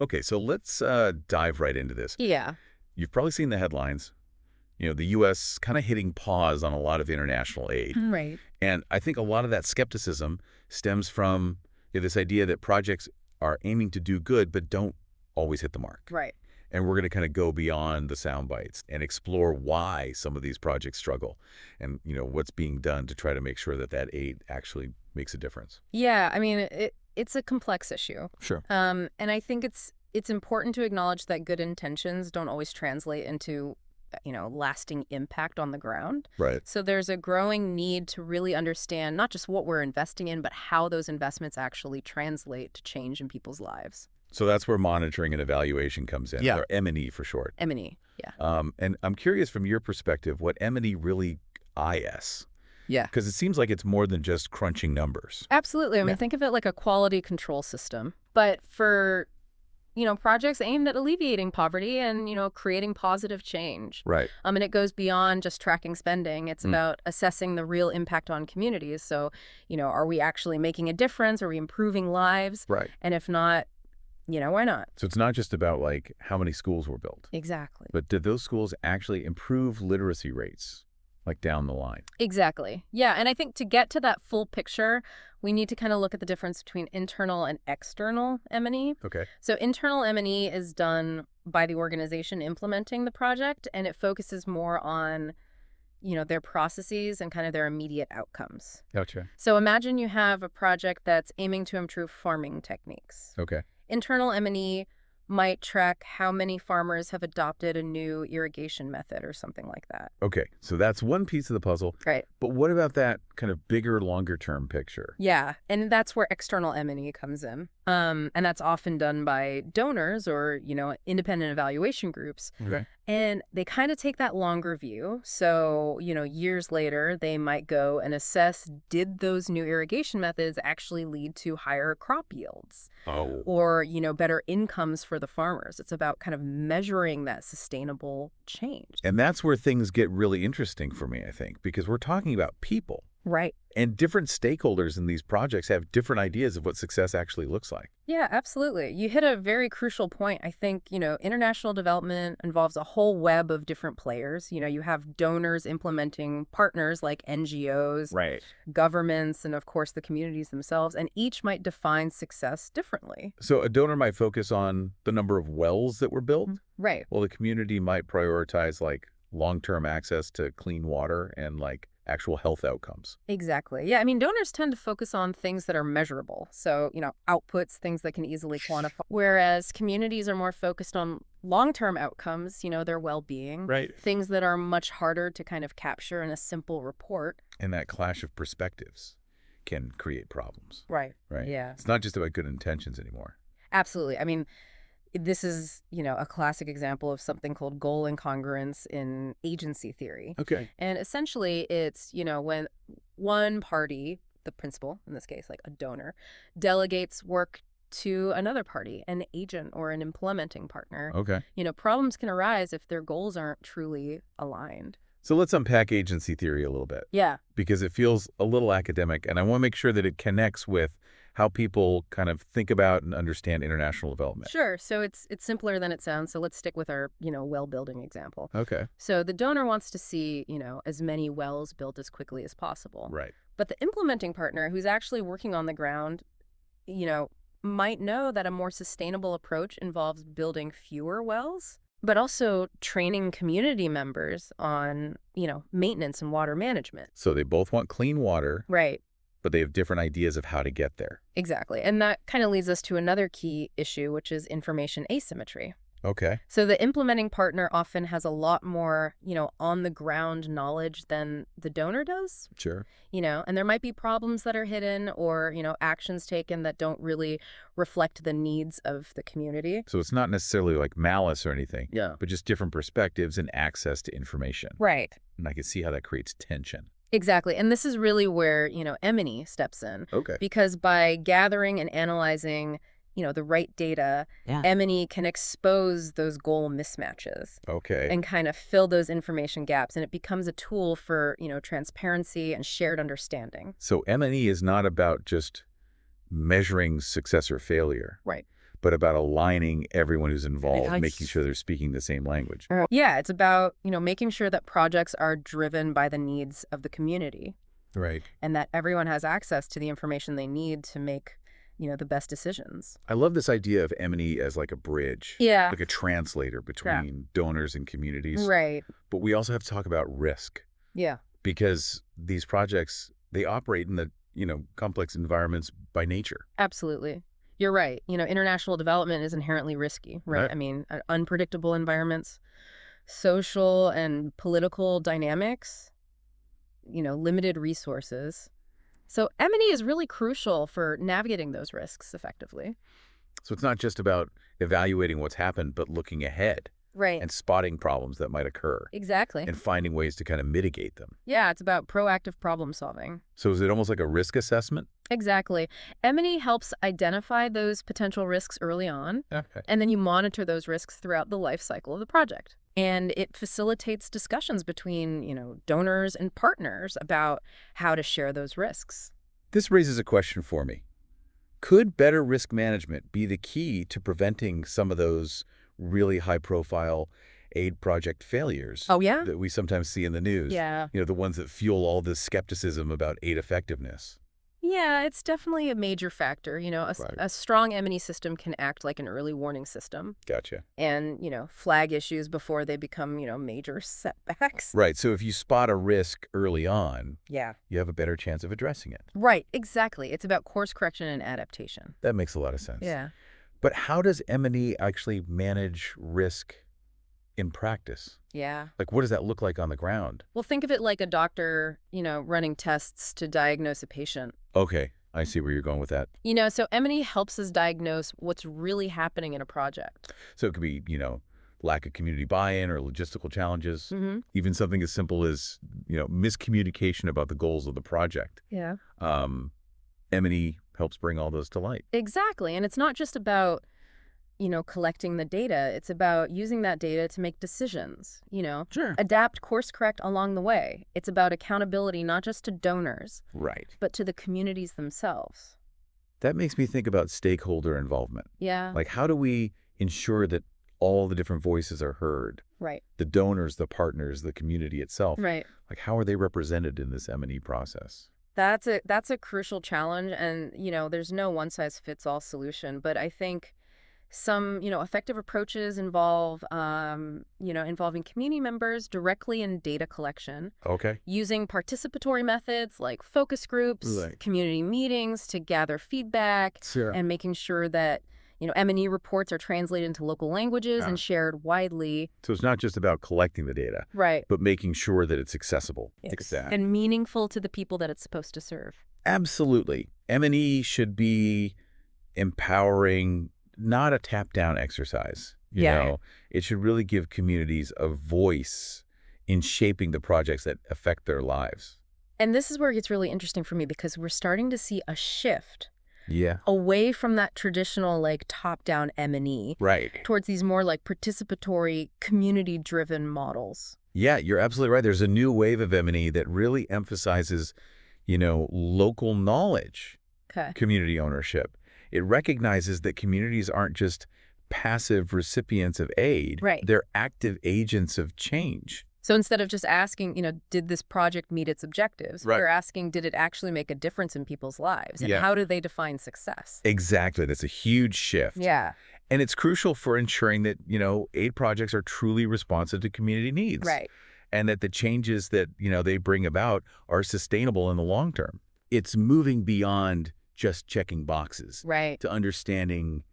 Okay, so let's dive right into this. Yeah. You've probably seen the headlines. The U.S. kind of hitting pause on a lot of international aid. Right. And I think a lot of that skepticism stems from this idea that projects are aiming to do good but don't always hit the mark. Right. And we're going to kind of go beyond the sound bites and explore why some of these projects struggle and, what's being done to try to make sure that that aid actually makes a difference. Yeah. I mean, it's a complex issue. Sure. And I think it's important to acknowledge that good intentions don't always translate into, lasting impact on the ground. Right. So there's a growing need to really understand not just what we're investing in, but how those investments actually translate to change in people's lives. So that's where monitoring and evaluation comes in, Yeah. or M&E for short. M&E. Yeah. And I'm curious from your perspective what M&E really is. Yeah. Because it seems like it's more than just crunching numbers. Absolutely. I mean, Yeah. think of it like a quality control system. But for, projects aimed at alleviating poverty and, creating positive change. Right. And it goes beyond just tracking spending. It's about assessing the real impact on communities. So, are we actually making a difference? Are we improving lives? Right. And if not, why not? So it's not just about like how many schools were built, Exactly. but did those schools actually improve literacy rates like down the line? Exactly. Yeah. And I think to get to that full picture, we need to kind of look at the difference between internal and external M&E. Okay. So internal M&E is done by the organization implementing the project, and it focuses more on, their processes and kind of their immediate outcomes. Gotcha. So imagine you have a project that's aiming to improve farming techniques. Okay. Internal M&E might track how many farmers have adopted a new irrigation method or something like that. Okay. So that's one piece of the puzzle. Right. But what about that kind of bigger, longer term picture? Yeah, and that's where external M&E comes in. And that's often done by donors or, independent evaluation groups. Okay. And they kind of take that longer view. So, years later, they might go and assess, did those new irrigation methods actually lead to higher crop yields? Oh. Or, better incomes for the farmers? It's about kind of measuring that sustainable change. And that's where things get really interesting for me, I think, because we're talking about people. Right. And different stakeholders in these projects have different ideas of what success actually looks like. Yeah, absolutely. You hit a very crucial point. I think, international development involves a whole web of different players. You have donors implementing partners like NGOs, Right. governments, and of course the communities themselves, and each might define success differently. So a donor might focus on the number of wells that were built, Right. while the community might prioritize like long-term access to clean water and like actual health outcomes. Exactly. Yeah, I mean, donors tend to focus on things that are measurable. So, outputs, things that can easily quantify. Whereas communities are more focused on long-term outcomes, their well-being. Right. Things that are much harder to kind of capture in a simple report. And that clash of perspectives can create problems. Right. Right. Yeah. It's not just about good intentions anymore. Absolutely. I mean, this is, a classic example of something called goal incongruence in agency theory. Okay. And essentially it's, when one party, the principal, in this case, like a donor, delegates work to another party, an agent or an implementing partner. Okay. Problems can arise if their goals aren't truly aligned. So let's unpack agency theory a little bit, Yeah. because it feels a little academic, and I want to make sure that it connects with how people kind of think about and understand international development. Sure. So it's simpler than it sounds. So let's stick with our, well building example. Okay. So the donor wants to see, as many wells built as quickly as possible. Right. But the implementing partner who's actually working on the ground, might know that a more sustainable approach involves building fewer wells, but also training community members on, maintenance and water management. So they both want clean water, Right. but they have different ideas of how to get there. Exactly. And that kind of leads us to another key issue, which is information asymmetry. Okay. So the implementing partner often has a lot more, on the ground knowledge than the donor does, Sure. and there might be problems that are hidden or, actions taken that don't really reflect the needs of the community. So it's not necessarily like malice or anything, Yeah. but just different perspectives and access to information. Right. And I can see how that creates tension. Exactly. And this is really where, M&E steps in. Okay. Because by gathering and analyzing, the right data, Yeah. M&E can expose those goal mismatches Okay. and kind of fill those information gaps. And it becomes a tool for, transparency and shared understanding. So M&E is not about just measuring success or failure. Right. but about aligning everyone who's involved, making Nice. sure they're speaking the same language. Yeah, it's about, making sure that projects are driven by the needs of the community Right. and that everyone has access to the information they need to make, the best decisions. I love this idea of M&E as like a bridge, Yeah. like a translator between donors and communities. Right. But we also have to talk about risk Yeah. because these projects, they operate in the, complex environments by nature. Absolutely. You're right. International development is inherently risky, right? Right. I mean, unpredictable environments, social and political dynamics, limited resources. So M&E is really crucial for navigating those risks effectively. So it's not just about evaluating what's happened, but looking ahead Right. and spotting problems that might occur Exactly. and finding ways to kind of mitigate them. Yeah, it's about proactive problem solving. So is it almost like a risk assessment? Exactly. M&E helps identify those potential risks early on, Okay. and then you monitor those risks throughout the life cycle of the project. And it facilitates discussions between, donors and partners about how to share those risks. This raises a question for me. Could better risk management be the key to preventing some of those really high-profile aid project failures Oh, yeah? that we sometimes see in the news? Yeah. The ones that fuel all this skepticism about aid effectiveness. Yeah, it's definitely a major factor. Right. A strong M&E system can act like an early warning system Gotcha. and, flag issues before they become, major setbacks. Right. So if you spot a risk early on, Yeah. you have a better chance of addressing it. Right, exactly. It's about course correction and adaptation. That makes a lot of sense. Yeah. But how does M&E actually manage risk in practice? Yeah. Like, what does that look like on the ground? Well, think of it like a doctor, running tests to diagnose a patient. Okay, I see where you're going with that. So M&E helps us diagnose what's really happening in a project. So it could be, lack of community buy-in or logistical challenges, Mm-hmm. even something as simple as, miscommunication about the goals of the project. Yeah. M&E helps bring all those to light. Exactly. And it's not just about, collecting the data. It's about using that data to make decisions, Sure. adapt, course correct along the way. It's about accountability, not just to donors, Right. but to the communities themselves. That makes me think about stakeholder involvement. Yeah. Like, how do we ensure that all the different voices are heard? Right. The donors, the partners, the community itself. Right. Like, how are they represented in this M&E process? That's a crucial challenge. And, there's no one size fits all solution. But I think some, effective approaches involve, involving community members directly in data collection, Okay. using participatory methods like focus groups, Right. community meetings to gather feedback, Sure. and making sure that, M&E reports are translated into local languages Ah. and shared widely. So it's not just about collecting the data, Right. but making sure that it's accessible. Look at that. And meaningful to the people that it's supposed to serve. Absolutely. M&E should be empowering, not a tap-down exercise. You know, it should really give communities a voice in shaping the projects that affect their lives. And this is where it gets really interesting for me because we're starting to see a shift Yeah. away from that traditional top-down M&E Right. towards these more participatory, community-driven models. Yeah, you're absolutely right. There's a new wave of M&E that really emphasizes, local knowledge, Okay. community ownership. It recognizes that communities aren't just passive recipients of aid. Right. They're active agents of change. So instead of just asking, did this project meet its objectives, Right. we're asking, did it actually make a difference in people's lives? And Yeah. how do they define success? Exactly. That's a huge shift. Yeah. And it's crucial for ensuring that, aid projects are truly responsive to community needs. Right. And that the changes that, they bring about are sustainable in the long term. It's moving beyond just checking boxes Right. to understanding,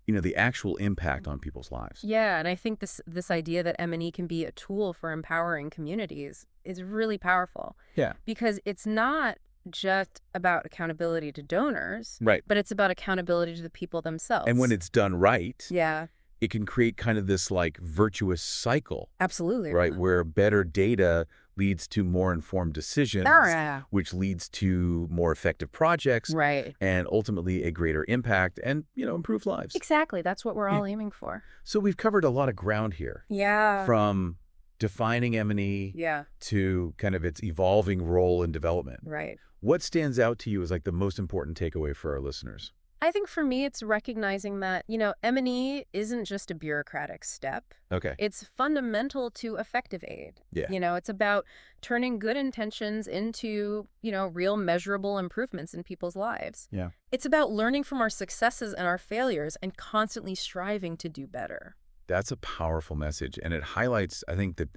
the actual impact on people's lives. Yeah, and I think this idea that M&E can be a tool for empowering communities is really powerful. Yeah. Because it's not just about accountability to donors, Right. but it's about accountability to the people themselves. And when it's done right, Yeah, it can create kind of this virtuous cycle, absolutely. right? Where better data leads to more informed decisions, Yeah. which leads to more effective projects, Right. and ultimately a greater impact and, improved lives. Exactly. That's what we're all aiming for. So we've covered a lot of ground here, Yeah. from defining M&E Yeah. to kind of its evolving role in development. Right. What stands out to you as the most important takeaway for our listeners? I think for me, it's recognizing that, M&E isn't just a bureaucratic step. Okay. It's fundamental to effective aid. Yeah. It's about turning good intentions into, real measurable improvements in people's lives. Yeah. It's about learning from our successes and our failures and constantly striving to do better. That's a powerful message, and it highlights, I think, the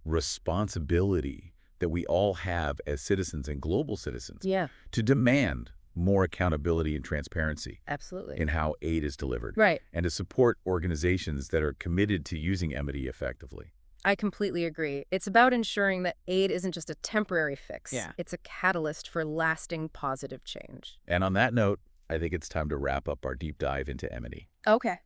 responsibility that we all have as citizens and global citizens Yeah, to demand more accountability and transparency absolutely. in how aid is delivered, Right. and to support organizations that are committed to using M&E effectively. I completely agree. It's about ensuring that aid isn't just a temporary fix. Yeah. It's a catalyst for lasting positive change. And on that note, I think it's time to wrap up our deep dive into M&E. Okay.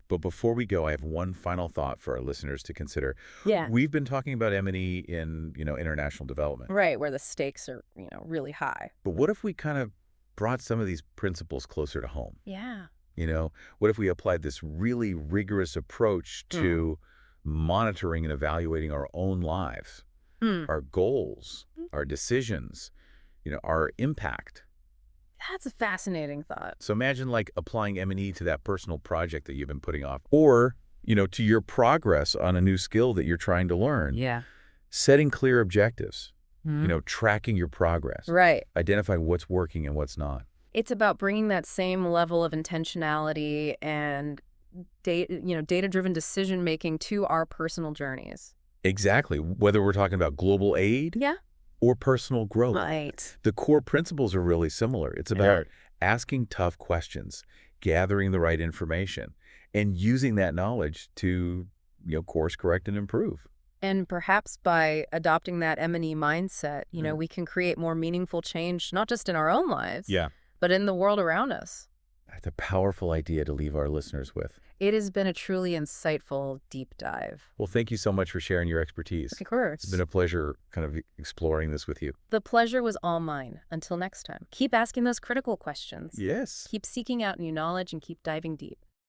But before we go, I have one final thought for our listeners to consider. Yeah. We've been talking about M&E in, international development. Right, where the stakes are, really high. But what if we kind of brought some of these principles closer to home? Yeah. What if we applied this really rigorous approach to monitoring and evaluating our own lives, our goals, our decisions, our impact? That's a fascinating thought. So imagine like applying M&E to that personal project that you've been putting off, or, to your progress on a new skill that you're trying to learn. Yeah. Setting clear objectives, tracking your progress. Right. Identifying what's working and what's not. It's about bringing that same level of intentionality and data-driven decision-making to our personal journeys. Exactly. Whether we're talking about global aid Yeah. or personal growth. Right. The core principles are really similar. It's about asking tough questions, gathering the right information, and using that knowledge to, course correct and improve. And perhaps by adopting that M&E mindset, we can create more meaningful change, not just in our own lives, but in the world around us. That's a powerful idea to leave our listeners with. It has been a truly insightful deep dive. Well, thank you so much for sharing your expertise. Of course. It's been a pleasure kind of exploring this with you. The pleasure was all mine. Until next time, keep asking those critical questions. Yes. Keep seeking out new knowledge and keep diving deep.